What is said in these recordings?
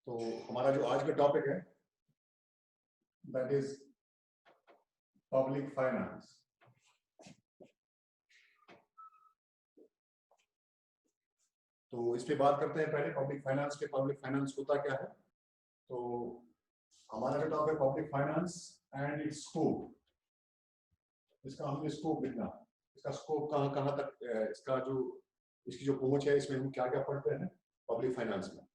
तो हमारा जो आज का टॉपिक है दैट इज पब्लिक फाइनेंस। तो इस पे बात करते हैं पहले पब्लिक फाइनेंस के। पब्लिक फाइनेंस होता क्या है? तो हमारा जो टॉपिक है public finance and it's scope. इसका हमने स्कोप लिखना, इसका स्कोप कहाँ कहाँ तक, इसका जो इसकी जो पहुंच है, इसमें हम क्या क्या पढ़ते हैं पब्लिक फाइनेंस में।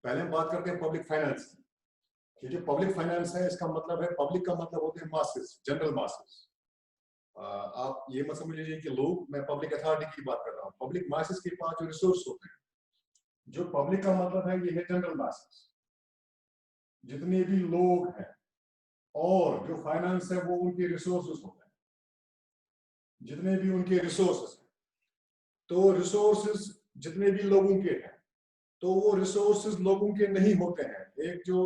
पहले हम बात करते हैं पब्लिक फाइनेंस की। ये जो पब्लिक फाइनेंस है इसका मतलब है, पब्लिक का मतलब होते हैं मासेस, जनरल मासेस। आप ये मत समझ लीजिए कि लोग, मैं पब्लिक अथॉरिटी की बात कर रहा हूँ। पब्लिक मासेस के पास जो रिसोर्स होते हैं, जो पब्लिक का मतलब है ये है जनरल मासेस, जितने भी लोग हैं। और जो फाइनेंस है वो उनके रिसोर्सेज होते हैं, जितने भी उनके रिसोर्सेज हैं। तो रिसोर्सेज जितने भी लोगों के हैं, तो वो रिसोर्सेज लोगों के नहीं होते हैं। एक जो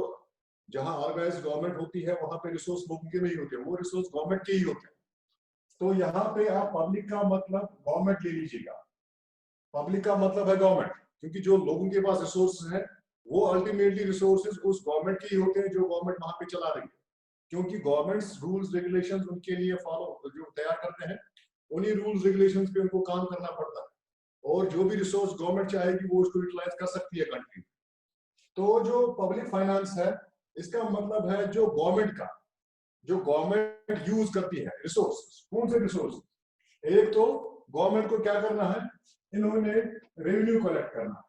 जहां ऑर्गेनाइज गवर्नमेंट होती है वहां पे रिसोर्स लोगों के नहीं होते, वो रिसोर्स गवर्नमेंट के ही होते हैं। तो यहाँ पे आप पब्लिक का मतलब गवर्नमेंट ले लीजिएगा। पब्लिक का मतलब है गवर्नमेंट, क्योंकि जो लोगों के पास रिसोर्सेज हैं वो अल्टीमेटली रिसोर्सेज उस गवर्नमेंट के ही होते हैं जो गवर्नमेंट वहां पे चला रही है। क्योंकि गवर्नमेंट्स रूल्स रेगुलेशंस उनके लिए फॉलो जो तैयार करते हैं, उन्हीं रूल्स रेगुलेशंस पे उनको काम करना पड़ता है। और जो भी रिसोर्स गवर्नमेंट चाहेगी वो उसको यूटिलाइज कर सकती है कंट्री। तो जो पब्लिक फाइनेंस है इसका मतलब है जो गवर्नमेंट का, जो गवर्नमेंट यूज करती है रिसोर्स। कौन से रिसोर्स? एक तो गवर्नमेंट को क्या करना है, इन्होंने रेवेन्यू कलेक्ट करना,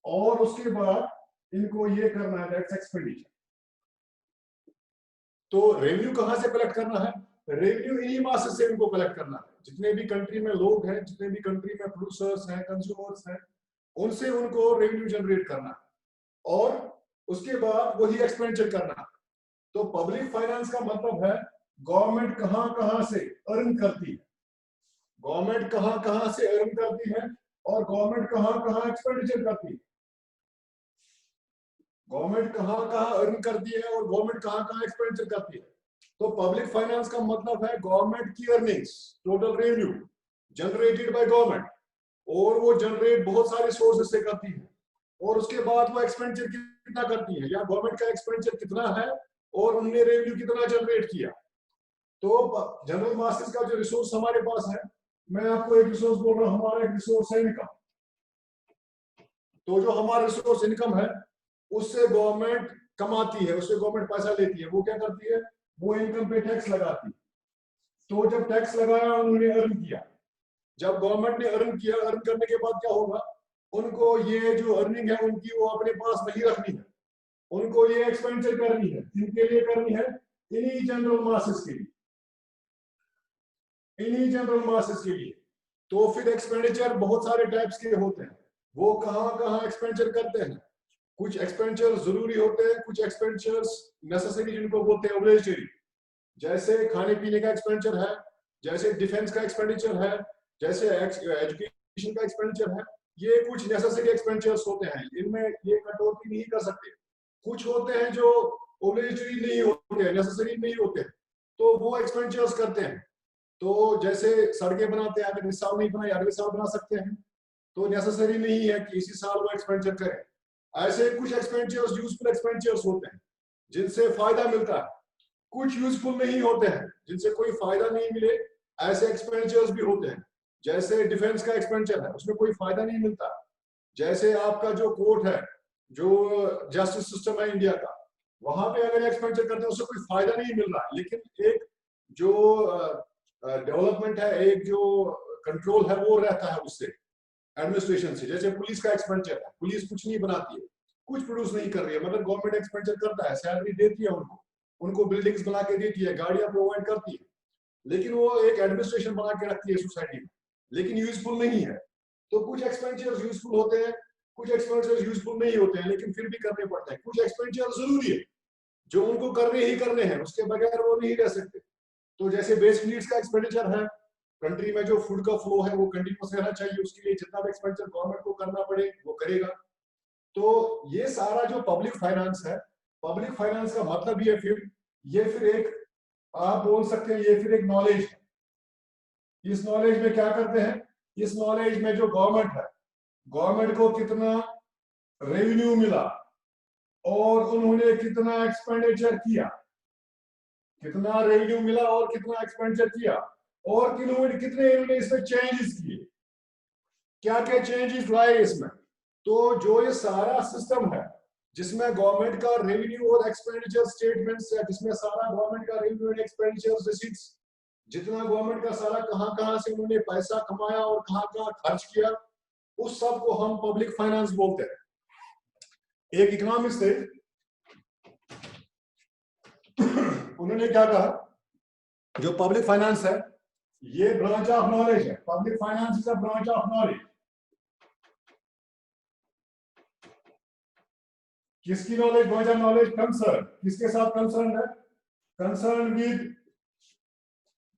और उसके बाद इनको ये करना है टैक्स एक्सपेंडिचर। तो रेवेन्यू कहां से कलेक्ट करना है? रेवेन्यू इन्हीं मासेस से इनको कलेक्ट करना है। जितने भी कंट्री में लोग हैं, जितने भी कंट्री में प्रोड्यूसर्स हैं, कंज्यूमर्स हैं, उनसे उनको रेवेन्यू जनरेट करना है और उसके बाद वही एक्सपेंडिचर करना है। तो पब्लिक फाइनेंस का मतलब है गवर्नमेंट कहां कहां से अर्न करती है, गवर्नमेंट कहां कहां से अर्न करती है और गवर्नमेंट कहां कहां एक्सपेंडिचर करती है। गवर्नमेंट कहां कहां अर्न करती है और गवर्नमेंट कहां कहां एक्सपेंडिचर करती है। तो पब्लिक फाइनेंस का मतलब है गवर्नमेंट की earnings, total revenue generated by government, और वो जनरेट बहुत सारे सोर्सेस से करती है। और उसके बाद वो एक्सपेंडिचर कितना करती है, या गवर्नमेंट का एक्सपेंडिचर कितना है और उन्होंने रेवेन्यू कितना जनरेट किया। तो जनरल मासेस का जो रिसोर्स हमारे पास है, मैं आपको एक रिसोर्स बोल रहा हूं, हमारा एक रिसोर्स है इनकम। तो जो हमारा रिसोर्स इनकम है उससे गवर्नमेंट कमाती है, उससे गवर्नमेंट पैसा लेती है। वो क्या करती है, वो इनकम पे टैक्स लगाती है। तो जब टैक्स लगाया उन्होंने अर्न किया, जब गवर्नमेंट ने अर्न किया, अर्न करने के बाद क्या होगा, उनको ये जो अर्निंग है उनकी वो अपने पास नहीं रखनी है, उनको ये एक्सपेंडिचर करनी है। इनके लिए करनी है, इन्हीं जनरल मासेस के लिए, इन्हीं जनरल मासेस के लिए। तो फिर एक्सपेंडिचर बहुत सारे टाइप्स के होते हैं। वो कहां कहां एक्सपेंडिचर करते हैं, कुछ एक्सपेंडिचर जरूरी होते हैं, कुछ एक्सपेंडिचर्स नेसेसरी जिनको बोलते हैं ऑब्लिगेटरी, जैसे खाने पीने का एक्सपेंडिचर है, जैसे डिफेंस का एक्सपेंडिचर है, जैसे एजुकेशन का एक्सपेंडिचर है। ये कुछ नेसेसरी एक्सपेंडिचर्स होते हैं, इनमें ये कटौती नहीं कर सकते। कुछ होते हैं जो ऑब्लिगेटरी नहीं होते हैं, नेसेसरी नहीं होते हैं, तो वो एक्सपेंडिचर्स करते हैं। तो जैसे सड़कें बनाते हैं, अगर इस साल नहीं बनाई अगले साल बना सकते हैं, तो नेसेसरी नहीं है कि इसी साल वो एक्सपेंडिचर करें। ऐसे कुछ एक्सपेंडिचर्स यूजफुल एक्सपेंडिचर्स होते हैं जिनसे फायदा मिलता है, कुछ यूजफुल नहीं होते हैं जिनसे कोई फायदा नहीं मिले, ऐसे एक्सपेंडिचर्स भी होते हैं। जैसे डिफेंस का एक्सपेंडिचर है, उसमें कोई फायदा नहीं मिलता। जैसे आपका जो कोर्ट है, जो जस्टिस सिस्टम है इंडिया का, वहां पे अगर एक्सपेंडिचर करते हैं उससे कोई फायदा नहीं मिल रहा, लेकिन एक जो डेवलपमेंट है, एक जो कंट्रोल है वो रहता है उससे, एडमिनिस्ट्रेशन से। जैसे पुलिस का एक्सपेंडिचर है, पुलिस कुछ नहीं बनाती है, कुछ प्रोड्यूस नहीं कर रही है, मगर गवर्नमेंट एक्सपेंडिचर करता है, सैलरी देती है उनको, उनको बिल्डिंग्स बना के देती है, गाड़ियां प्रोवाइड करती है, लेकिन वो एक एडमिनिस्ट्रेशन बना के रखती है सोसाइटी में, लेकिन यूजफुल नहीं है। तो कुछ एक्सपेंडिचर यूजफुल होते हैं, कुछ एक्सपेंडिचर यूजफुल नहीं होते हैं, लेकिन फिर भी करने पड़ते हैं। कुछ एक्सपेंडिचर जरूरी है, जो उनको करने ही करने हैं, उसके बगैर वो नहीं रह सकते। तो जैसे बेसिक नीड्स का एक्सपेंडिचर है, कंट्री में जो फूड का फ्लो है वो कंटिन्यूस रहना चाहिए, उसके लिए जितना भी एक्सपेंडिचर गवर्नमेंट को करना पड़े वो करेगा। तो ये सारा जो पब्लिक फाइनेंस है, पब्लिक फाइनेंस का मतलब ये फिर एक, आप बोल सकते हैं ये फिर एक नॉलेज है। इस नॉलेज में क्या करते हैं, इस नॉलेज में जो गवर्नमेंट है, गवर्नमेंट को कितना रेवेन्यू मिला, और उन्होंने कितना एक्सपेंडिचर किया, कितना रेवेन्यू मिला और कितना एक्सपेंडिचर किया, और कितने इन्होंने इसमें चेंजेस किए, क्या क्या चेंजेस लाए इसमें। तो जो ये सारा सिस्टम है जिसमें गवर्नमेंट का रेवेन्यू और एक्सपेंडिचर स्टेटमेंट्स है, जिसमें सारा गवर्नमेंट का रेवेन्यू एंड एक्सपेंडिचर रिसीट्स, जितना गवर्नमेंट का सारा कहां से उन्होंने पैसा कमाया और कहां खर्च किया, उस सब को हम पब्लिक फाइनेंस बोलते हैं। एक इकोनॉमिस्ट थे, उन्होंने क्या कहा, जो पब्लिक फाइनेंस है ये ब्रांच ऑफ नॉलेज है, public finance is a branch of knowledge. किसकी knowledge? Branch of knowledge concern, किसके साथ कंसर्न है? कंसर्न विद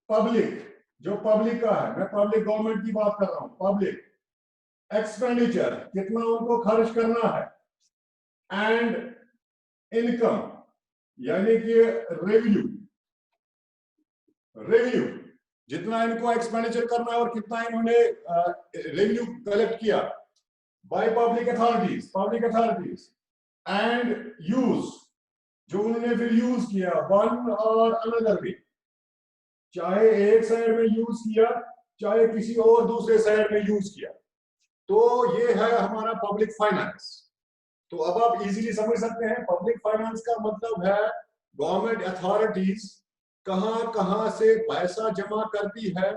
पब्लिक, जो पब्लिक का है, मैं पब्लिक गवर्नमेंट की बात कर रहा हूं। पब्लिक एक्सपेंडिचर, कितना उनको खर्च करना है, एंड इनकम यानी कि रेवेन्यू, जितना इनको एक्सपेंडिचर करना है और कितना इन्होंने रेवेन्यू कलेक्ट किया by public authorities, and use, जो उन्होंने फिर यूज किया वन और अनदर वे, चाहे एक साइड में यूज किया चाहे किसी और दूसरे साइड में यूज किया। तो ये है हमारा पब्लिक फाइनेंस। तो अब आप इजीली समझ सकते हैं, पब्लिक फाइनेंस का मतलब है गवर्नमेंट अथॉरिटीज कहां से पैसा जमा करती है,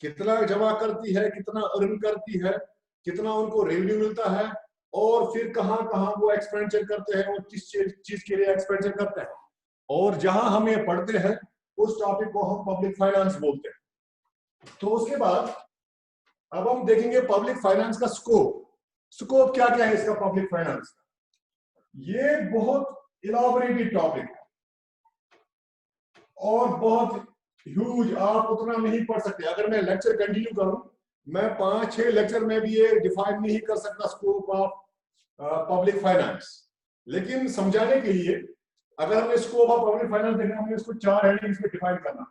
कितना जमा करती है, कितना अर्न करती है, कितना उनको रेवेन्यू मिलता है, और फिर कहां वो एक्सपेंडिचर करते हैं और किस चीज के लिए एक्सपेंडिचर करते हैं। और जहां हम ये पढ़ते हैं उस टॉपिक को हम पब्लिक फाइनेंस बोलते हैं। तो उसके बाद अब हम देखेंगे पब्लिक फाइनेंस का स्कोप क्या क्या है इसका, पब्लिक फाइनेंस का। ये बहुत इलाबोरेटेड टॉपिक है और बहुत ह्यूज, आप उतना नहीं पढ़ सकते। अगर मैं लेक्चर कंटिन्यू करूं, मैं 5-6 लेक्चर में भी ये डिफाइन नहीं कर सकता स्कोप ऑफ पब्लिक फाइनेंस। लेकिन समझाने के लिए अगर हमें स्कोप ऑफ पब्लिक फाइनेंस देखना, हमें इसको 4 हेडिंग्स में डिफाइन करना।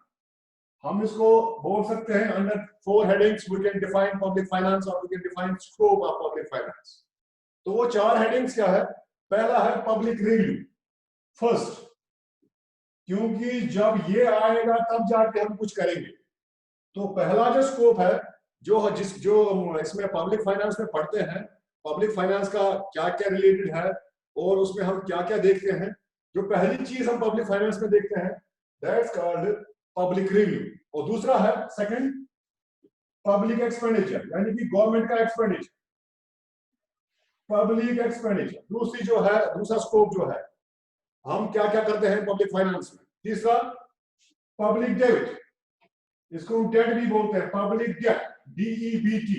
हम इसको बोल सकते हैं under 4 headings we can define public finance और we can define scope of public finance. तो वो 4 हेडिंग्स क्या है? पहला है पब्लिक रिव्यू, फर्स्ट, क्योंकि जब ये आएगा तब जाके हम कुछ करेंगे। तो पहला जो स्कोप है, जो इसमें पब्लिक फाइनेंस में पढ़ते हैं, पब्लिक फाइनेंस का क्या क्या रिलेटेड है और उसमें हम क्या क्या देखते हैं, जो पहली चीज हम पब्लिक फाइनेंस में देखते हैं दैट्स कॉल्ड पब्लिक रिव्यू। और दूसरा है सेकंड पब्लिक एक्सपेंडिचर, यानी कि गवर्नमेंट का एक्सपेंडिचर, पब्लिक एक्सपेंडिचर। दूसरा स्कोप जो है, हम क्या क्या करते हैं पब्लिक फाइनेंस में। तीसरा पब्लिक डेबिट, इसको डेट भी बोलते हैं, public debt, DEBT,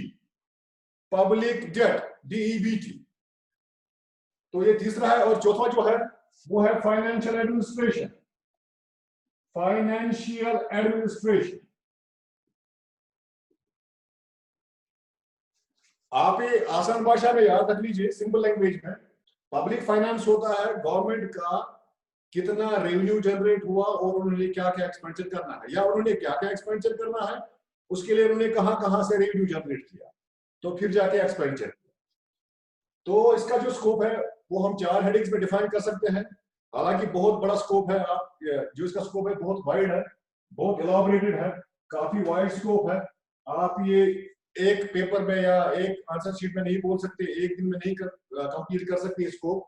public debt, DEBT। तो ये तीसरा है। और चौथा जो है वो है फाइनेंशियल एडमिनिस्ट्रेशन, आप ये आसान भाषा में याद रख लीजिए, सिंपल लैंग्वेज में। पब्लिक फाइनेंस होता है गवर्नमेंट का कितना रेवेन्यू जनरेट हुआ और उन्होंने क्या क्या एक्सपेंडिचर करना है, या उन्होंने क्या क्या एक्सपेंडिचर करना है उसके लिए उन्होंने कहां से रेवेन्यू जनरेट किया, तो फिर जाके एक्सपेंडिचर किया। तो इसका जो स्कोप है वो हम 4 हेडिंग्स में डिफाइन कर सकते हैं। हालांकि बहुत बड़ा स्कोप है, आप जो इसका स्कोप है बहुत वाइड है, बहुत इलाबोरेटेड है, काफी वाइड स्कोप है। आप ये एक पेपर में या एक आंसर शीट में नहीं बोल सकते, एक दिन में नहीं कंप्लीट कर सकते इसको,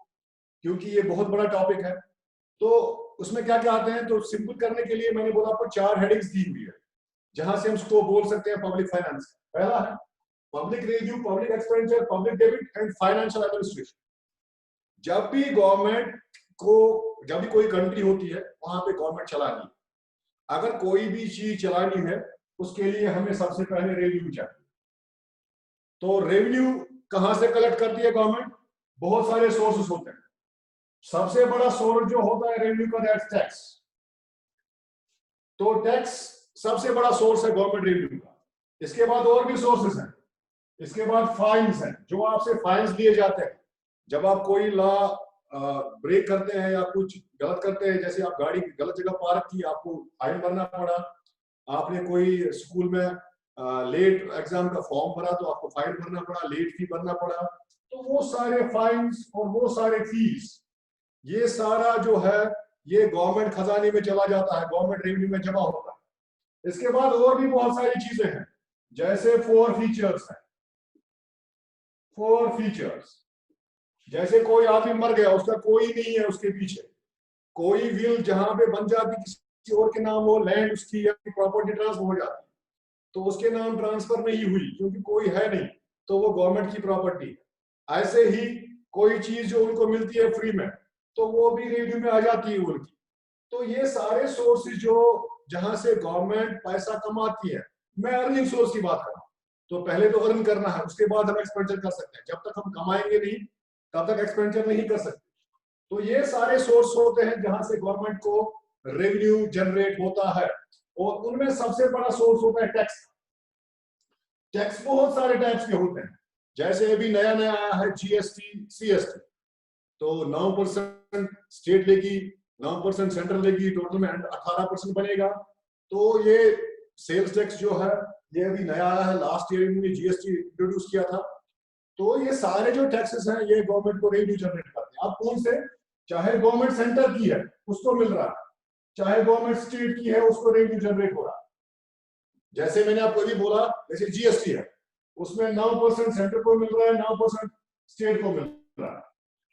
क्योंकि ये बहुत बड़ा टॉपिक है। तो उसमें क्या क्या आते हैं, तो सिंपल करने के लिए मैंने बोला आपको 4 हेडिंग्स दी हुई है जहां से हम स्कोप बोल सकते हैं पब्लिक फाइनेंस। पहला है public review, public expenditure, public debit and financial administration. जब भी कोई कंट्री होती है वहां पे गवर्नमेंट चलानी है, अगर कोई भी चीज चलानी है उसके लिए हमें सबसे पहले रेवेन्यू चाहिए। तो रेवेन्यू कहां से कलेक्ट करती है गवर्नमेंट? बहुत सारे सोर्सेस होते हैं। सबसे बड़ा सोर्स जो होता है रेवेन्यू का, दैट्स टैक्स। तो टैक्स सबसे बड़ा सोर्स है गवर्नमेंट रेवेन्यू का। इसके बाद और भी सोर्सेस हैं, इसके बाद फाइन्स हैं, जो आपसे फाइन्स लिए जाते हैं जब आप कोई लॉ ब्रेक करते हैं या कुछ गलत करते हैं। जैसे आप गाड़ी गलत जगह पार्क की, आपको फाइन भरना पड़ा। आपने कोई स्कूल में लेट एग्जाम का फॉर्म भरा तो आपको फाइन भरना पड़ा, लेट फी भरना पड़ा। तो वो सारे फाइन्स और वो सारे फीस ये सारा जो है ये गवर्नमेंट खजाने में चला जाता है, गवर्नमेंट रेवेन्यू में जमा होता है। इसके बाद और भी बहुत सारी चीजें हैं, जैसे 4 फीचर्स है। 4 फीचर्स, जैसे कोई आदमी मर गया, उसका कोई नहीं है उसके पीछे, कोई विल जहां पे बन जाती किसी और के नाम हो, लैंड उसकी या प्रॉपर्टी ट्रांसफर हो जाती, तो उसके नाम ट्रांसफर नहीं हुई क्योंकि कोई है नहीं, तो वो गवर्नमेंट की प्रॉपर्टी है। ऐसे ही कोई चीज जो उनको मिलती है फ्री में, तो वो भी रेवेन्यू में आ जाती है उनकी। तो ये सारे सोर्सेज जो जहां से गवर्नमेंट पैसा कमाती है, मैं अर्निंग सोर्स की बात कर रहा हूँ। तो पहले तो अर्न करना है, उसके बाद हम एक्सपेंडिचर कर सकते हैं। जब तक हम कमाएंगे नहीं तब तक एक्सपेंडिचर नहीं कर सकते। तो ये सारे सोर्स होते हैं जहां से गवर्नमेंट को रेवेन्यू जनरेट होता है, और उनमें सबसे बड़ा सोर्स होता है टैक्स। टैक्स बहुत सारे टाइप्स के होते हैं, जैसे अभी नया नया आया है जीएसटी, सीएसटी। तो 9% स्टेट लेगी, 9% सेंट्रल लेगी, टोटल में 18% बनेगा। तो ये सेल्स टैक्स जो है ये अभी नया आया है, लास्ट ईयर इन्होंने जीएसटी इंट्रोड्यूस किया था। तो ये सारे जो टैक्सेस हैं ये गवर्नमेंट को रेवेन्यू जनरेट करते हैं। अब कौन से, चाहे गवर्नमेंट सेंटर की है उसको मिल रहा है, चाहे गवर्नमेंट स्टेट की है उसको रेवेन्यू जनरेट हो रहा है। जैसे मैंने आपको अभी बोला, जैसे जीएसटी है, उसमें 9% सेंटर को मिल रहा है, 9% स्टेट को मिल रहा है।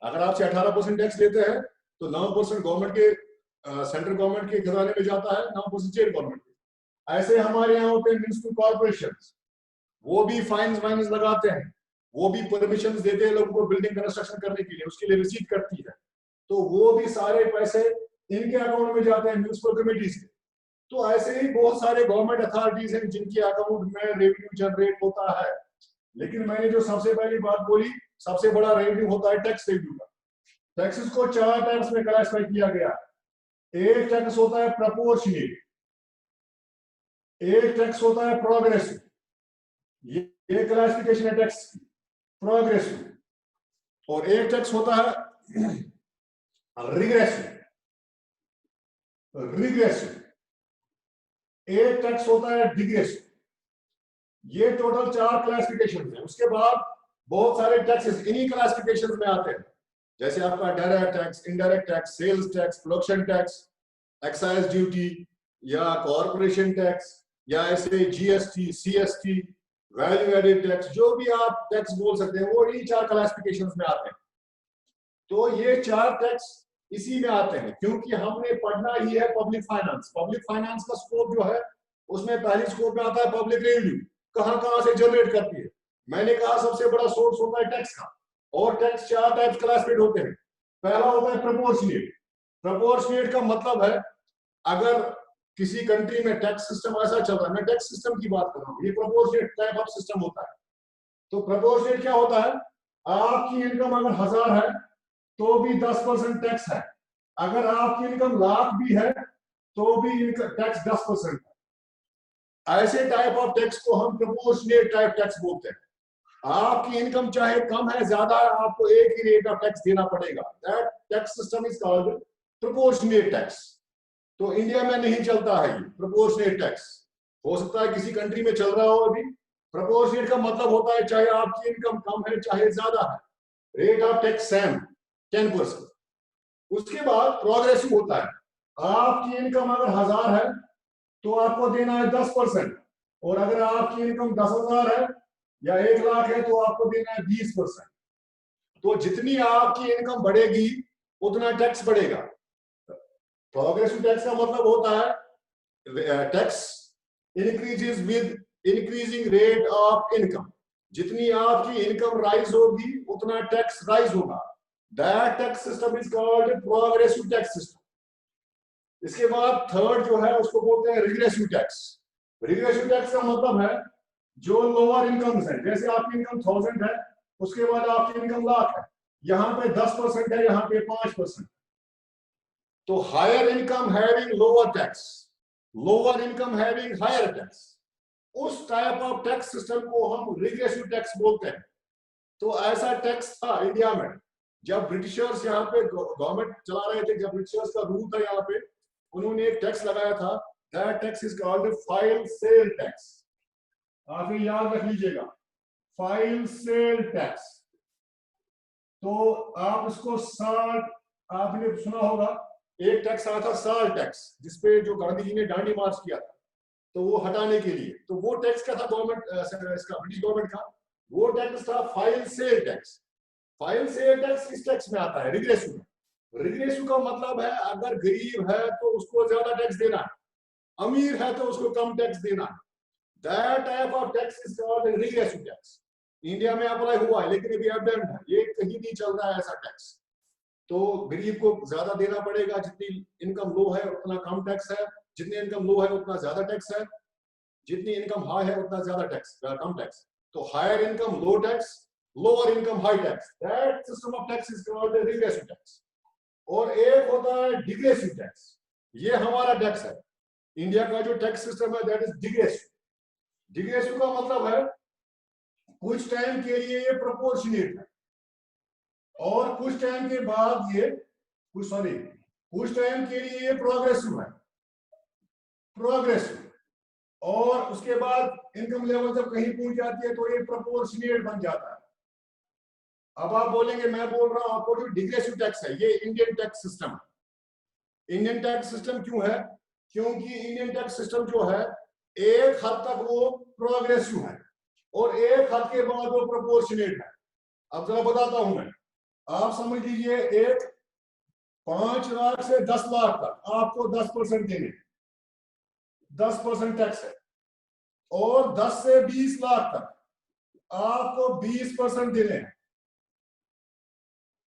अगर आपसे 18% टैक्स लेते हैं तो 9% गवर्नमेंट के, सेंट्रल गवर्नमेंट के खजाने में जाता है, 9% स्टेट गवर्नमेंट के। ऐसे हमारे यहाँ होते हैं म्युनिसिपल कॉर्पोरेशन, वो भी फाइन्स वाइन्स लगाते हैं, वो भी परमिशन देते हैं लोगों को बिल्डिंग कंस्ट्रक्शन करने के लिए, उसके लिए रिसीव करती है। तो वो भी सारे पैसे इनके अकाउंट में जाते हैं, म्युनिसिपल कमेटीज के। तो ऐसे ही बहुत सारे गवर्नमेंट अथॉरिटीज हैं जिनके अकाउंट में रेवेन्यू जनरेट होता है। लेकिन मैंने जो सबसे पहली बात बोली, सबसे बड़ा रेवेन्यू होता है टैक्स रेवेन्यू का। टैक्सेस को 4 टाइप्स में क्लासिफाई किया गया है। एक टैक्स होता है प्रपोर्शनेट, एक टैक्स होता है प्रोग्रेसिव, ये क्लासिफिकेशन है टैक्स की, प्रोग्रेसिव। और एक टैक्स होता है रिग्रेसिव, रिग्रेसिव। एक टैक्स होता है डिग्रेसिव। ये टोटल 4 क्लासिफिकेशन है। उसके बाद बहुत सारे टैक्सेस इन्हीं क्लासिफिकेशन में आते हैं, जैसे आपका direct tax, indirect tax, sales tax, production tax, excise duty या कॉर्पोरेशन टैक्स, या ऐसे GST, CST, value added tax, जो भी आप टैक्स बोल सकते हैं, वो इन्हीं 4 क्लासिफिकेशन में आते हैं। तो ये 4 टैक्स इसी में आते हैं, क्योंकि हमने पढ़ना ही है पब्लिक फाइनेंस। पब्लिक फाइनेंस का स्कोप जो है, उसमें पहली स्कोप में आता है पब्लिक रेवेन्यू, कहां से जनरेट करती है। मैंने कहा सबसे बड़ा सोर्स होता है टैक्स का, और टैक्स 4 टाइप्स क्लासिफाइड होते हैं। पहला होता है प्रोपोर्शनेट। प्रोपोर्शनेट का मतलब है, अगर किसी कंट्री में टैक्स सिस्टम ऐसा चल रहा है, मैं टैक्स सिस्टम की बात कर रहा हूँ, ये प्रोपोर्शनेट टाइप ऑफ सिस्टम होता है। तो प्रोपोर्शनेट क्या होता है, आपकी इनकम अगर 1000 है तो भी 10% टैक्स है, अगर आपकी इनकम लाख भी है तो भी टैक्स 10% है। ऐसे टाइप ऑफ टैक्स को हम प्रोपोर्शनेट टाइप टैक्स बोलते हैं। आपकी इनकम चाहे कम है ज्यादा है, आपको एक ही रेट ऑफ टैक्स देना पड़ेगा। That tax system is called proportionate tax. तो इंडिया में नहीं चलता है ये प्रोपोर्शनेट टैक्स। हो सकता है किसी कंट्री में चल रहा हो अभी। प्रोपोर्शनेट का मतलब होता है चाहे आपकी इनकम कम है चाहे ज्यादा है, रेट ऑफ टैक्स सेम 10%। उसके बाद प्रोग्रेसिव होता है, आपकी इनकम अगर 1000 है तो आपको देना है 10%, और अगर आपकी इनकम 10,000 है या 1 लाख है तो आपको देना है 20%। तो जितनी आपकी इनकम बढ़ेगी उतना टैक्स बढ़ेगा। प्रोग्रेसिव टैक्स का मतलब होता है tax increases with increasing rate of income. जितनी आपकी इनकम राइज होगी उतना टैक्स राइज होगा। That tax system is called progressive tax system. इसके बाद थर्ड जो है उसको बोलते हैं रिग्रेसिव टैक्स। रिग्रेसिव टैक्स का मतलब है जो लोअर इनकम्स है, जैसे आपकी इनकम 1000 है, उसके बाद आपकी इनकम लाख है, यहाँ पे 10% है, यहाँ पे 5%। तो higher income having lower tax, lower income having higher tax, उस टाइप ऑफ टैक्स सिस्टम को हम रिग्रेसिव टैक्स बोलते हैं। तो ऐसा टैक्स था इंडिया में जब ब्रिटिशर्स यहाँ पे गवर्नमेंट चला रहे थे, जब ब्रिटिशर्स का रूल था यहाँ पे, उन्होंने एक टैक्स लगाया था। That tax is called file sale tax. आप ये याद रख लीजिएगा, फाइल सेल टैक्स। तो आप इसको 60 आपने सुना होगा एक टैक्स आया था साल टैक्स, जिसपे जो गांधी जी ने डांडी मार्च किया था, तो वो हटाने के लिए। तो वो टैक्स क्या था गवर्नमेंट इसका, ब्रिटिश गवर्नमेंट का? वो टैक्स था file sale tax. File sale tax किस टैक्स में आता है? रिग्रेसिव में। रिग्रेसिव का मतलब है अगर गरीब है तो उसको ज्यादा टैक्स देना है, अमीर है तो उसको कम टैक्स देना है। That type of tax is called regressive tax. India में अप्लाई हुआ है लेकिन अभी एबडेंट है, ये कहीं नहीं चल रहा है ऐसा टैक्स। तो गरीब को ज्यादा देना पड़ेगा, जितनी इनकम लो है उतना कम टैक्स है, जितनी इनकम लो है उतना ज्यादा टैक्स है, जितनी इनकम हाई है उतना ज्यादा टैक्स, कम टैक्स। तो higher income low tax, lower income high tax. That system of tax is called regressive tax. और एक होता है डिग्रेसिव टैक्स, ये हमारा टैक्स है। इंडिया का जो टैक्स सिस्टम है दैट इज डिग्रेसिव। डिग्रेसिव का मतलब है कुछ टाइम के लिए ये प्रोपोर्शनेट है और कुछ टाइम के बाद ये कुछ टाइम के लिए ये प्रोग्रेसिव है, प्रोग्रेसिव। और उसके बाद इनकम लेवल जब कहीं पहुंच जाती है तो ये प्रोपोर्शनेट बन जाता है। अब आप बोलेंगे, मैं बोल रहा हूं आपको जो डिग्रेसिव टैक्स है ये इंडियन टैक्स सिस्टम है। इंडियन टैक्स सिस्टम क्यों है? क्योंकि इंडियन टैक्स सिस्टम जो है एक हद तक वो प्रोग्रेसिव है और एक हद के बाद वो प्रोपोर्शनेट है। अब जरा बताता हूं मैं, आप समझ लीजिए एक 5 लाख से 10 लाख तक आपको 10% देने, 10% टैक्स है। और 10 से 20 लाख तक आपको 20% देने हैं।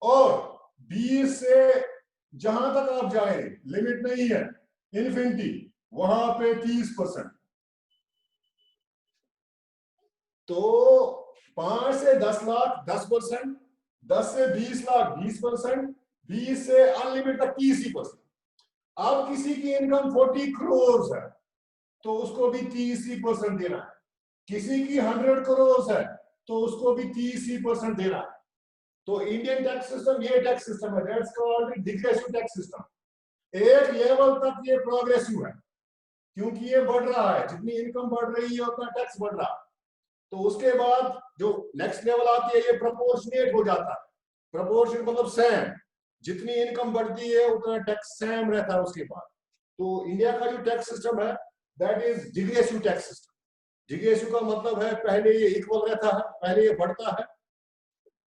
और 20 से जहां तक आप जाए, लिमिट नहीं है, इन्फिनिटी, वहां पे 30%। तो 5 से 10 लाख 10%, 10 से 20 लाख 20%, 20 से अनलिमिटेड तक 30%। अब किसी की इनकम 40 करोड़ है तो उसको भी 30% देना है। किसी की 100 करोड़ है तो उसको भी 30% देना है। तो इंडियन टैक्स सिस्टम ये टैक्स सिस्टम है, दैट्स कॉल्ड डिग्रेसिव टैक्स सिस्टम। एक लेवल तक ये प्रोग्रेसिव है क्योंकि ये बढ़ रहा है, जितनी इनकम बढ़ रही है उतना टैक्स बढ़ रहा है। तो उसके बाद जो नेक्स्ट लेवल आती है ये प्रोपोर्शनेट हो जाता है। प्रोपोर्शनेट मतलब सेम, जितनी इनकम बढ़ती है उतना टैक्स सेम रहता है उसके बाद। तो इंडिया का जो टैक्स सिस्टम है that is degressive tax system. डिग्रेसिव का मतलब है पहले ये इक्वल रहता है, पहले ये बढ़ता है,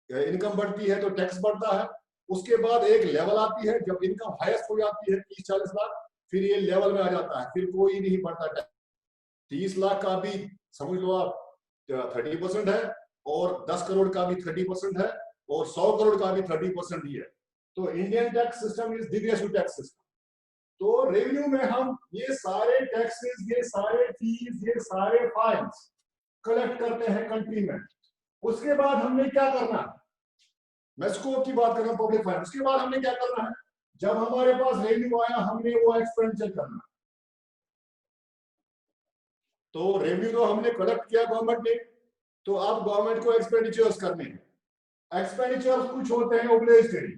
इनकम बढ़ती है तो टैक्स बढ़ता है। उसके बाद एक लेवल आती है जब इनकम हाईएस्ट हो जाती है 30-40 लाख, फिर ये लेवल में आ जाता है, फिर कोई नहीं बढ़ता टैक्स। 30 लाख का भी समझ लो आप 30% है, और 10 करोड़ का भी 30% है, और 100 करोड़ का भी 30% ही है। तो Indian tax system is degressive tax system. तो रेवेन्यू में हम ये सारे टैक्सेस, ये सारे फीस, ये सारे फाइन्स कलेक्ट करते हैं कंट्री में। उसके बाद हमने क्या करना है, मैं स्कोप की बात कर रहा हूं, पब्लिक फाइनेंस। उसके बाद हमने क्या करना है, जब हमारे पास रेवेन्यू आया हमने वो एक्सपेंडिचर करना। तो रेवेन्यू तो हमने कलेक्ट किया गवर्नमेंट ने, तो अब गवर्नमेंट को एक्सपेंडिचर्स करने हैं। एक्सपेंडिचर्स कुछ होते हैं ओब्लिगेटरी।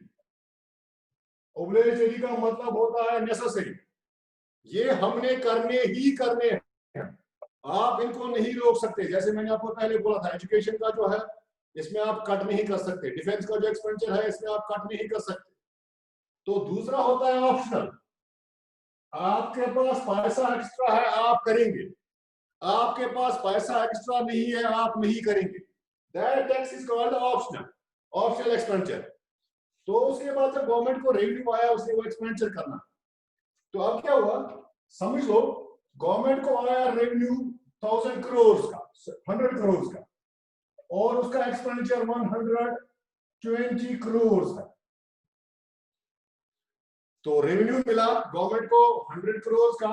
ओब्लिगेटरी का मतलब होता है नेसेसरी, ये हमने करने ही करने हैं, आप इनको नहीं रोक सकते। जैसे मैंने आपको पहले बोला था, एजुकेशन का जो है इसमें आप कट नहीं कर सकते, डिफेंस का जो एक्सपेंडिचर है इसमें आप कट नहीं कर सकते। तो दूसरा होता है ऑप्शनल, आपके पास पैसा एक्स्ट्रा है आप करेंगे, आपके पास पैसा एक्स्ट्रा नहीं है आप नहीं करेंगे। That tax is called optional, optional expenditure. तो उसके बाद जब गवर्नमेंट को रेवेन्यू आया उसने वो एक्सपेंडिचर करना। तो अब क्या हुआ, समझ लो गवर्नमेंट को आया रेवेन्यू 1000 करोड़ का, 100 करोड़ का, और उसका एक्सपेंडिचर 120 करोड़ है। तो रेवेन्यू मिला गवर्नमेंट को 100 करोड़ का,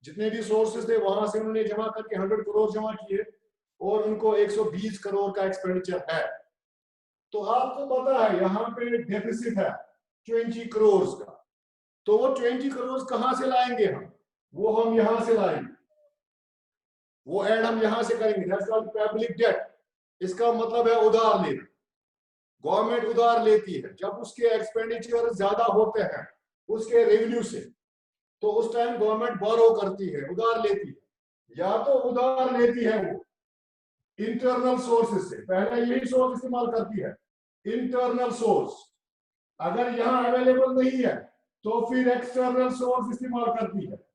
जितने भी सोर्सेस थे वहां से उन्होंने जमा करके 100 करोड़ जमा किए, और उनको 120 करोड़ का एक्सपेंडिचर है। तो आपको पता है यहाँ पे डेफिसिट है 20 करोड़ का। तो वो 20 करोड़ कहां से लाएंगे हम, वो हम यहां से लाएंगे, वो ऐड हम यहां से करेंगे। That's called public debt. इसका मतलब है उधार लेना। गवर्नमेंट उधार लेती है जब उसके एक्सपेंडिचर ज्यादा होते हैं उसके रेवेन्यू से, तो उस टाइम गवर्नमेंट बोरो करती है, उधार लेती है। या तो उधार लेती है वो इंटरनल सोर्सेस से, पहले यही सोर्स इस्तेमाल करती है, इंटरनल सोर्स। अगर यहाँ अवेलेबल नहीं है तो फिर एक्सटर्नल सोर्स इस्तेमाल करती है।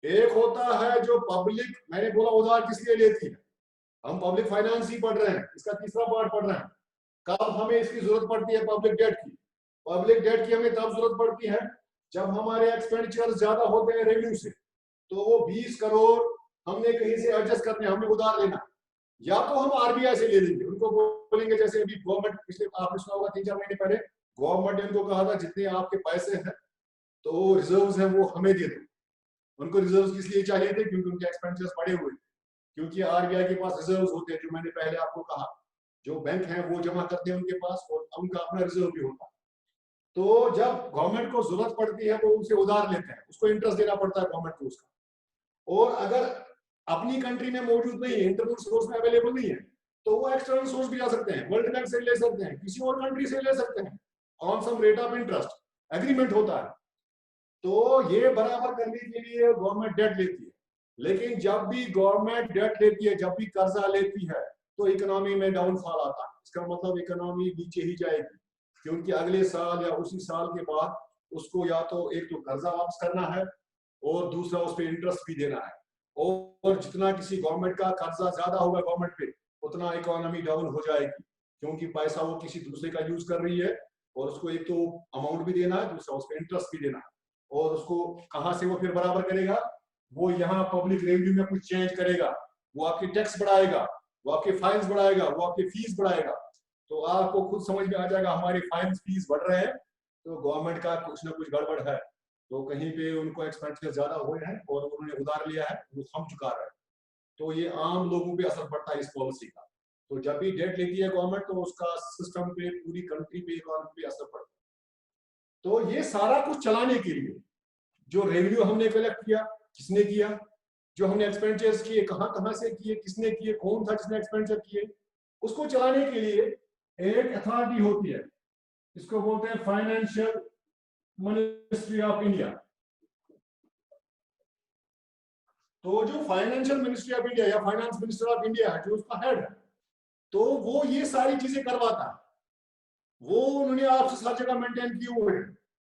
एक होता है जो पब्लिक, मैंने बोला उधार किस लिए लेती है, हम पब्लिक फाइनेंस ही पढ़ रहे हैं, इसका तीसरा पार्ट पढ़ रहे हैं। कब हमें इसकी जरूरत पड़ती है पब्लिक डेट की? पब्लिक डेट की हमें तब जरूरत पड़ती है जब हमारे एक्सपेंडिचर ज्यादा होते हैं रेवेन्यू से। तो वो 20 करोड़ हमने कहीं से एडजस्ट करने, हमने उधार लेना, या तो हम आरबीआई से ले लेंगे, उनको बोलेंगे, जैसे अभी गवर्नमेंट पिछले आपने सुना होगा 3-4 महीने पहले गवर्नमेंट ने उनको कहा था जितने आपके पैसे हैं तो रिजर्व्स हैं वो हमें दे दो। उनको रिजर्व्स किस लिए चाहिए थे? क्योंकि उनके एक्सपेंडिचर्स बढ़े हुए थे, क्योंकि आरबीआई के पास रिजर्व्स होते हैं, जो मैंने पहले आपको कहा, जो बैंक हैं वो जमा करते हैं उनके पास, और उनका अपना रिजर्व भी होता है। तो जब गवर्नमेंट को जरूरत पड़ती है वो उनसे उधार लेते हैं, उसको इंटरेस्ट देना पड़ता है गवर्नमेंट को उसका। और अगर अपनी कंट्री में मौजूद नहीं है, इंटरनल सोर्स में अवेलेबल नहीं है, तो वो एक्सटर्नल सोर्स भी जा सकते हैं, वर्ल्ड बैंक से ले सकते हैं, किसी और कंट्री से ले सकते हैं, on some rate of interest agreement होता है। तो ये बराबर करने के लिए गवर्नमेंट डेट लेती है। लेकिन जब भी गवर्नमेंट डेट लेती है, जब भी कर्जा लेती है, तो इकोनॉमी में डाउनफॉल आता है। इसका मतलब इकोनॉमी नीचे ही जाएगी, क्योंकि अगले साल या उसी साल के बाद उसको या तो एक तो कर्जा वापस करना है और दूसरा उस पर इंटरेस्ट भी देना है। और जितना किसी गवर्नमेंट का कर्जा ज्यादा होगा गवर्नमेंट पे, उतना इकोनॉमी डाउन हो जाएगी, क्योंकि पैसा वो किसी दूसरे का यूज कर रही है, और उसको एक तो अमाउंट भी देना है, दूसरा उस पर इंटरेस्ट भी देना है। और उसको कहां से वो फिर बराबर करेगा? वो यहाँ पब्लिक रेवेन्यू में कुछ चेंज करेगा, वो आपके टैक्स बढ़ाएगा, वो आपके फाइन्स बढ़ाएगा, वो आपके फीस बढ़ाएगा। तो आपको खुद समझ में आ जाएगा हमारे फाइन्स फीस बढ़ रहे हैं, तो गवर्नमेंट का कुछ ना कुछ गड़बड़ है। तो कहीं पे उनको एक्सपेंडिचर ज्यादा हुए हैं और उन्होंने उधार लिया है, वो हम चुका रहे हैं। तो ये आम लोगों पे असर पड़ता है इस पॉलिसी का। तो जब भी डेट लेती है गवर्नमेंट, तो उसका सिस्टम पे, पूरी कंट्री पे, इकोनॉमी पे असर पड़ता है। तो ये सारा कुछ चलाने के लिए जो रेवेन्यू हमने कलेक्ट किया, किसने किया? जो हमने एक्सपेंडिचर्स किए, कहां कहां से किए, किसने किए, कौन था जिसने एक्सपेंडिचर किए, उसको चलाने के लिए एक अथॉरिटी होती है, इसको बोलते हैं फाइनेंशियल मिनिस्ट्री ऑफ इंडिया। तो जो फाइनेंशियल मिनिस्ट्री ऑफ इंडिया या फाइनेंस मिनिस्टर ऑफ इंडिया है, जो उसका हेड है, तो वो ये सारी चीजें करवाता है। वो उन्होंने आपसे हर जगह मेंटेन किए हुए हैं,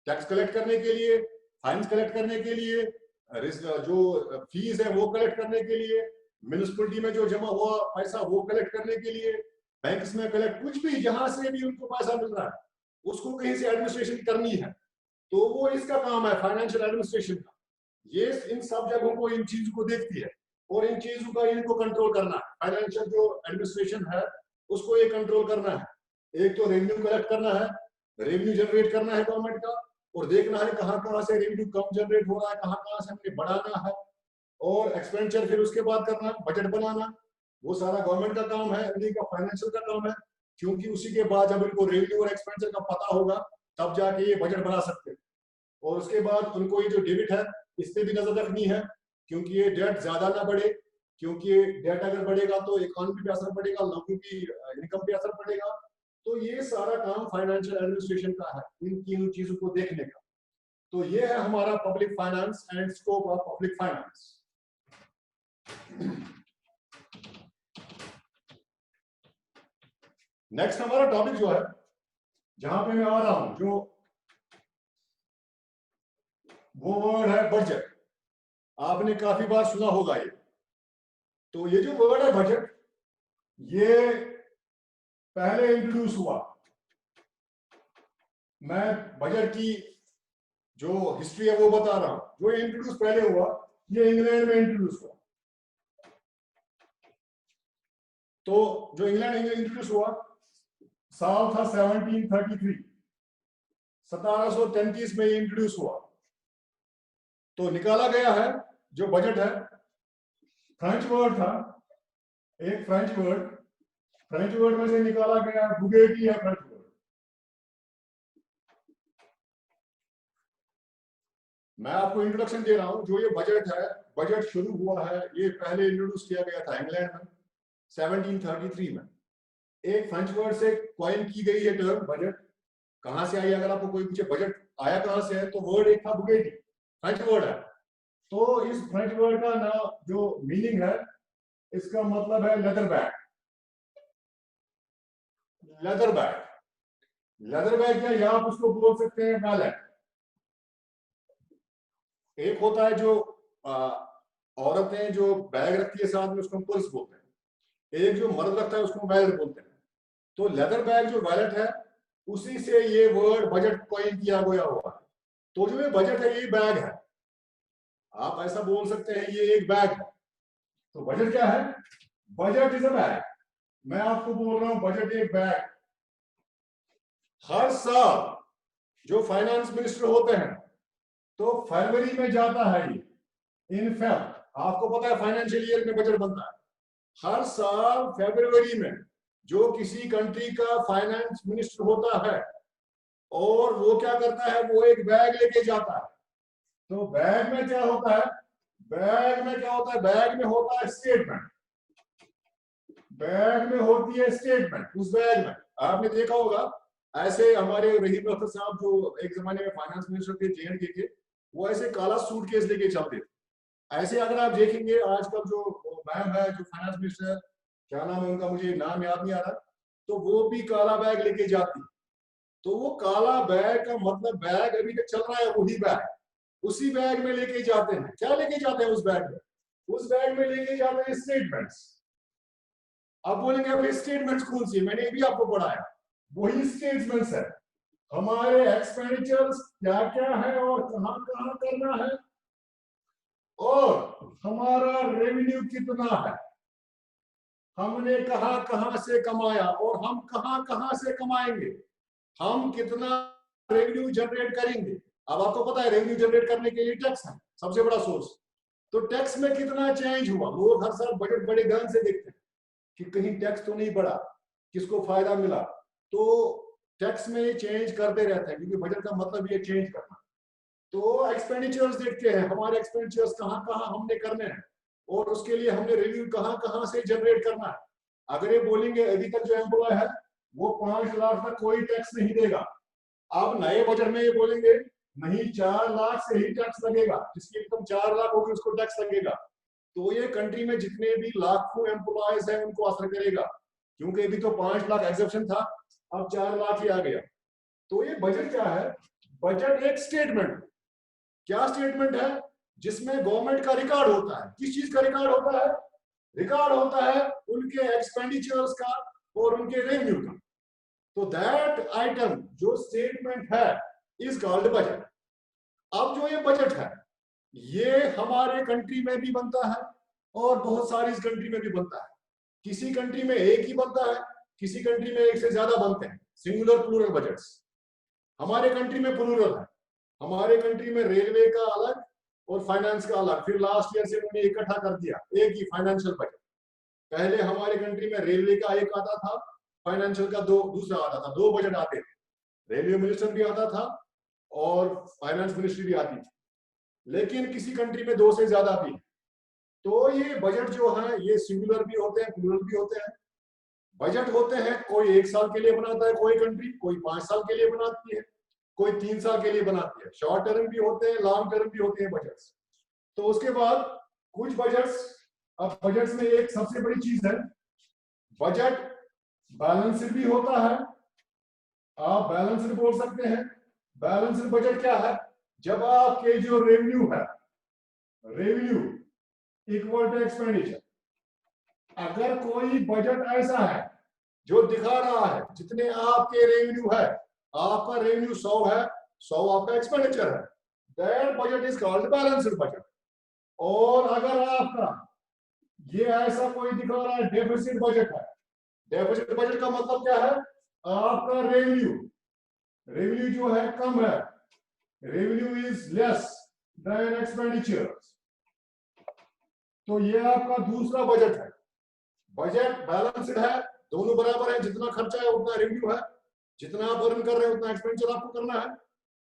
टैक्स कलेक्ट करने के लिए, फाइन्स कलेक्ट करने के लिए, जो फीस है वो कलेक्ट करने के लिए, म्यूनिसिपलिटी में जो जमा हुआ पैसा वो कलेक्ट करने के लिए, बैंक्स में कलेक्ट, कुछ भी जहां से भी उनको पैसा मिल रहा है उसको कहीं से एडमिनिस्ट्रेशन करनी है। तो वो इसका काम है फाइनेंशियल एडमिनिस्ट्रेशन का। ये इन सब जगहों को, इन चीजों को देखती है और इन चीजों का इनको कंट्रोल करना है। फाइनेंशियल जो एडमिनिस्ट्रेशन है उसको ये कंट्रोल करना है। एक तो रेवेन्यू कलेक्ट करना है, रेवेन्यू जनरेट करना है गवर्नमेंट का, और देखना है कहां कहां से रेवेन्यू कम जनरेट हो रहा है, कहां कहां से हमें बढ़ाना है, और एक्सपेंडिचर फिर उसके बाद करना है, बजट बनाना, वो सारा गवर्नमेंट का काम है, इन्हीं का फाइनेंशियल का काम है। क्योंकि उसी के बाद जब इनको रेवेन्यू और एक्सपेंडिचर का पता होगा तब जाके ये बजट बना सकते हैं। और उसके बाद उनको ये जो डेबिट है इस पे भी नजर रखनी है, क्योंकि ये डेट ज्यादा ना बढ़े, क्योंकि डेट अगर बढ़ेगा तो इकोनॉमी पे असर पड़ेगा, लोगों की इनकम पे असर पड़ेगा। तो ये सारा काम फाइनेंशियल एडमिनिस्ट्रेशन का है, इन तीनों चीजों को देखने का। तो ये है हमारा public finance and scope of public finance. Next हमारा टॉपिक जो है, जहां पे मैं आ रहा हूं, जो वो वर्ड है बजट। आपने काफी बार सुना होगा ये। तो ये जो वर्ड है बजट, ये पहले इंट्रोड्यूस हुआ, मैं बजट की जो हिस्ट्री है वो बता रहा हूं। जो इंट्रोड्यूस पहले हुआ, ये इंग्लैंड में इंट्रोड्यूस हुआ। तो जो इंग्लैंड इंट्रोड्यूस हुआ, साल था 1733, 1733 में इंट्रोड्यूस हुआ। तो निकाला गया है जो बजट है, फ्रेंच वर्ड था, एक फ्रेंच वर्ड में से निकाला गया, बुगेटी है फ्रेंच वर्ड। मैं आपको इंट्रोडक्शन दे रहा हूं। जो ये बजट है, बजट शुरू हुआ है, ये पहले इंट्रोड्यूस किया गया था इंग्लैंड में 1733 में। एक फ्रेंच वर्ड से कॉइन की गई है टर्म बजट। कहां से आई? अगर आपको कोई पूछे बजट आया कहां से है, तो वर्ड एक था बुगेटी, फ्रेंच वर्ड है। तो इस फ्रेंच वर्ड का ना जो मीनिंग है, इसका मतलब है leather bag. Leather bag leather bag या आप उसको बोल सकते हैं वैलेट। एक होता है जो औरतें जो बैग रखती है साथ में, उसको हम पर्स बोलते हैं। एक जो मर्द रखता है उसको वैलेट बोलते हैं। तो लेदर बैग जो वैलेट है, उसी से ये वर्ड बजट कॉइन किया गया हुआ है। तो जो ये बजट है, ये बैग है। आप ऐसा बोल सकते हैं ये एक बैग है। तो बजट क्या है? Budget is a bag. मैं आपको बोल रहा हूं बजट एक बैग। हर साल जो फाइनेंस मिनिस्टर होते हैं, तो फरवरी में जाता है ये इन फेब। आपको पता है फाइनेंशियल ईयर में बजट बनता है हर साल फरवरी में। जो किसी कंट्री का फाइनेंस मिनिस्टर होता है, और वो क्या करता है, वो एक बैग लेके जाता है। तो बैग में क्या होता है? बैग में क्या होता है? बैग में होता है स्टेटमेंट। बैग में होती है स्टेटमेंट। उस बैग में आपने देखा होगा, ऐसे हमारे रहीम अख्तर साहब जो एक जमाने में फाइनेंस मिनिस्टर थे JNK के, वो ऐसे काला सूटकेस लेके चलते थे। ऐसे अगर आप देखेंगे आजकल जो मैम है जो फाइनेंस मिनिस्टर, क्या नाम है उनका, मुझे नाम याद नहीं आ रहा, तो वो भी काला बैग लेके जाती। तो वो काला बैग का मतलब बैग अभी तक चल रहा है, वही बैग, उसी बैग में लेके जाते हैं। क्या लेके जाते हैं उस बैग में? उस बैग में लेके जाते हैं स्टेटमेंट्स। अब बोलेंगे अब स्टेटमेंट्स कौन सी? मैंने ये भी आपको पढ़ाया, वही स्टेटमेंट्स है। हमारे एक्सपेंडिचर्स क्या क्या है और कहां कहां करना है, और हमारा रेवेन्यू कितना है, हमने कहां कहां से कमाया और हम कहां कहां से कमाएंगे, हम कितना रेवेन्यू जनरेट करेंगे। अब आपको पता है रेवेन्यू जनरेट करने के लिए टैक्स है सबसे बड़ा सोर्स। तो टैक्स में कितना चेंज हुआ, लोग हर साल बजट बड़े ध्यान से देखते हैं कि कहीं टैक्स तो नहीं बढ़ा, किसको फायदा मिला। तो टैक्स में चेंज करते रहते हैं, क्योंकि बजट का मतलब ये चेंज करना। तो एक्सपेंडिचर्स देखते हैं, हमारे एक्सपेंडिचर्स कहां कहां हमने करने हैं, और उसके लिए हमने रेवेन्यू कहां कहां से जनरेट करना है। अगर ये बोलेंगे अभी तक जो एम्प्लॉय है वो 5 लाख तक कोई टैक्स नहीं देगा, अब नए बजट में ये बोलेंगे नहीं 4 लाख से ही टैक्स लगेगा, जिसकी इनकम 4 लाख होगी उसको टैक्स लगेगा। तो ये कंट्री में जितने भी लाखों एम्प्लॉयज हैं उनको असर करेगा, क्योंकि अभी तो 5 लाख एग्जेप्शन था, अब 4 लाख ही आ गया। तो ये बजट क्या है? बजट एक स्टेटमेंट। क्या स्टेटमेंट है? जिसमें गवर्नमेंट का रिकॉर्ड होता है। किस चीज का रिकॉर्ड होता है? रिकॉर्ड होता है उनके एक्सपेंडिचर्स का और उनके रेवेन्यू का। तो दैट आइटम जो स्टेटमेंट है इज कॉल्ड बजट। अब जो ये बजट है, ये हमारे कंट्री में भी बनता है और बहुत सारी इस कंट्री में भी बनता है। किसी कंट्री में एक ही बनता है, किसी कंट्री में एक से ज्यादा बनते हैं, सिंगुलर प्लूरल बजट्स। हमारे कंट्री में प्लूरल है। हमारे कंट्री में रेलवे का अलग और फाइनेंस का अलग, फिर लास्ट ईयर से उन्होंने इकट्ठा कर दिया एक ही फाइनेंशियल बजट। पहले हमारे कंट्री में रेलवे का एक आता था, फाइनेंशियल का दूसरा आता था, 2 बजट आते थे। रेलवे मिनिस्टर भी आता था और फाइनेंस मिनिस्ट्री भी आती थी, लेकिन किसी कंट्री में 2 से ज्यादा भी। तो ये बजट जो है ये सिंगुलर भी होते हैं, प्लूरल भी होते हैं। बजट होते हैं, कोई 1 साल के लिए बनाता है कोई कंट्री, कोई 5 साल के लिए बनाती है, कोई 3 साल के लिए बनाती है। शॉर्ट टर्म भी होते हैं, लॉन्ग टर्म भी होते हैं बजट्स। तो उसके बाद कुछ बजट्स, अब बजट्स में एक सबसे बड़ी चीज है, बजट बैलेंस्ड भी होता है। आप बैलेंस्ड बोल सकते हैं। बैलेंस्ड बजट क्या है? जब आपके जो रेवेन्यू है, रेवेन्यू इक्वल टू एक्सपेंडिचर। अगर कोई बजट ऐसा है जो दिखा रहा है जितने आपके रेवेन्यू है, आपका रेवेन्यू 100 है, 100 आपका एक्सपेंडिचर है, that budget is called balanced budget. और अगर आपका ये ऐसा कोई दिखा रहा है डेफिसिट बजट है, डेफिसिट बजट का मतलब क्या है? आपका रेवेन्यू, रेवेन्यू जो है कम है, revenue is less than expenditure, तो ये आपका दूसरा बजट है। बजट बैलेंस्ड है, दोनों बराबर है, जितना खर्चा है उतना रेवेन्यू है, जितना आप अर्न कर रहे हैं उतना एक्सपेंडिचर आपको करना है।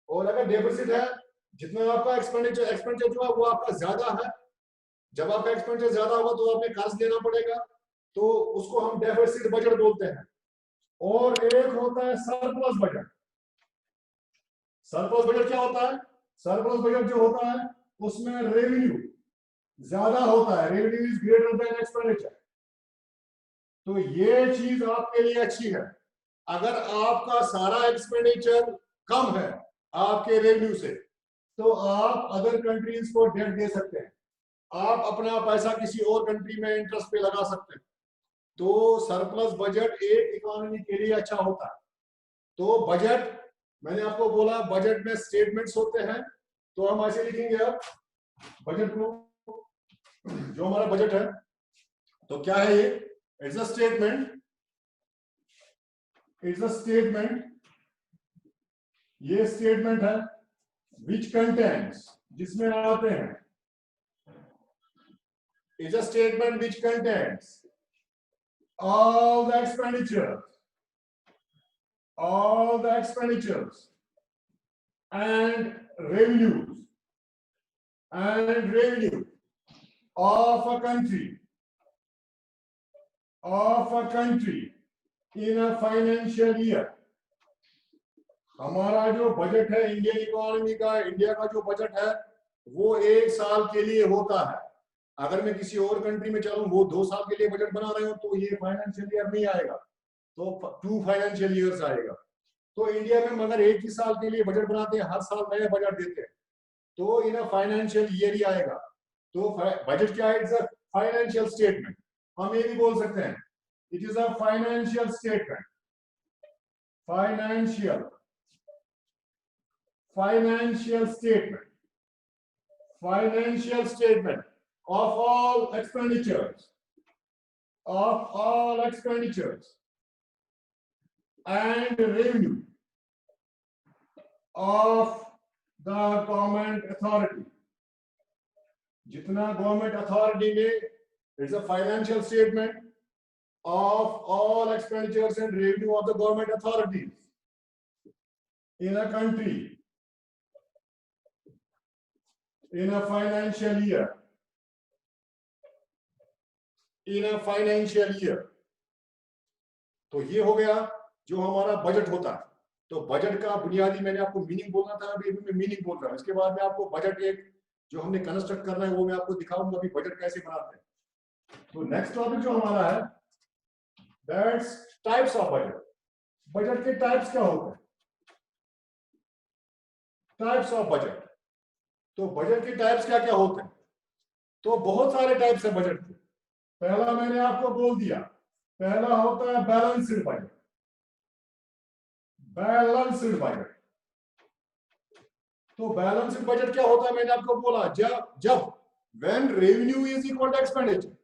और अगर डेफिसिट है, जितना आपका एक्सपेंडिचर जो है वो आपका ज्यादा है, जब आपका एक्सपेंडिचर ज्यादा होगा तो आपने कर्ज लेना पड़ेगा, तो उसको हम डेफिसिट बजट बोलते हैं। और एक होता है सरप्लस बजट। सरप्लस बजट क्या होता है? सरप्लस बजट जो होता है उसमें रेवेन्यू ज्यादा होता है, revenue is greater than expenditure. तो ये चीज आपके लिए अच्छी है। अगर आपका सारा एक्सपेंडिचर कम है आपके रेवेन्यू से, तो आप अदर कंट्रीज को डेट दे सकते हैं, आप अपना पैसा किसी और कंट्री में इंटरेस्ट पे लगा सकते हैं। तो सरप्लस बजट एक इकोनॉमी के लिए अच्छा होता है। तो बजट, मैंने आपको बोला बजट में स्टेटमेंट्स होते हैं, तो हम ऐसे लिखेंगे अब बजट को, जो हमारा बजट है तो क्या है ये, it's a statement, it's a statement, ये स्टेटमेंट है विच कंटेंट्स, जिसमें आते हैं, it's a statement which contents all the expenditures, all the expenditures and revenues of a country in a financial year। हमारा जो बजट है इंडियन इकोनॉमी का, India का जो बजट है वो एक साल के लिए होता है। अगर मैं किसी और कंट्री में चलूं, वो 2 साल के लिए बजट बना रहे हो, तो ये फाइनेंशियल ईयर नहीं आएगा, तो 2 फाइनेंशियल ईयर्स आएगा। तो इंडिया में मगर एक ही साल के लिए बजट बनाते हैं, हर साल नया बजट देते हैं, तो इन फाइनेंशियल ईयर ही आएगा। तो बजट क्या है, इट्स अ फाइनेंशियल स्टेटमेंट। हम ये भी बोल सकते हैं it is a financial statement, financial statement of all expenditures and revenue of the government authority। जितना गवर्नमेंट अथॉरिटी ने, it's a financial statement of all expenditures and revenue of the government authorities in a country in a financial year, तो ये हो गया जो हमारा budget होता है। तो बजट का बुनियादी, मैंने आपको मीनिंग बोलना था, अभी मैं मीनिंग बोल रहा हूं। इसके बाद में आपको बजट एक जो हमने कंस्ट्रक्ट करना है वो मैं आपको दिखाऊंगा अभी बजट कैसे बनाते हैं। तो नेक्स्ट टॉपिक जो हमारा है, that's types of budget. Budget के टाइप्स क्या होते हैं, टाइप्स ऑफ बजट। तो बजट के टाइप्स क्या क्या होते हैं, तो बहुत सारे टाइप्स है बजट के। पहला मैंने आपको बोल दिया, पहला होता है बैलेंस्ड बजट। बैलेंस्ड बजट, तो बैलेंस्ड बजट क्या होता है, मैंने आपको बोला जब when revenue is equal to expenditure,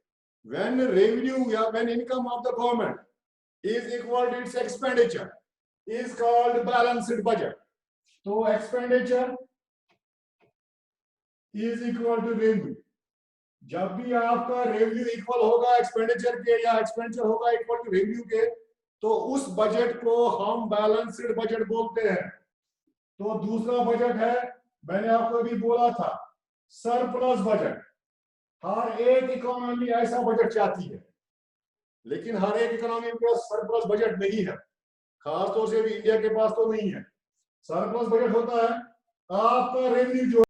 when revenue या when income of the government is equal to its expenditure is called balanced budget। तो expenditure is equal to revenue, जब भी आपका रेवेन्यू इक्वल होगा एक्सपेंडिचर के या एक्सपेंडिचर होगा equal to revenue के, तो उस बजट को हम बैलेंस्ड बजट बोलते हैं। तो दूसरा बजट है, मैंने आपको अभी बोला था, सरप्लस बजट। हर एक इकोनॉमी ऐसा बजट चाहती है, लेकिन हर एक इकोनॉमी के पास सरप्लस बजट नहीं है, खासतौर से भी इंडिया के पास तो नहीं है। सरप्लस बजट होता है आपका रेवेन्यू जो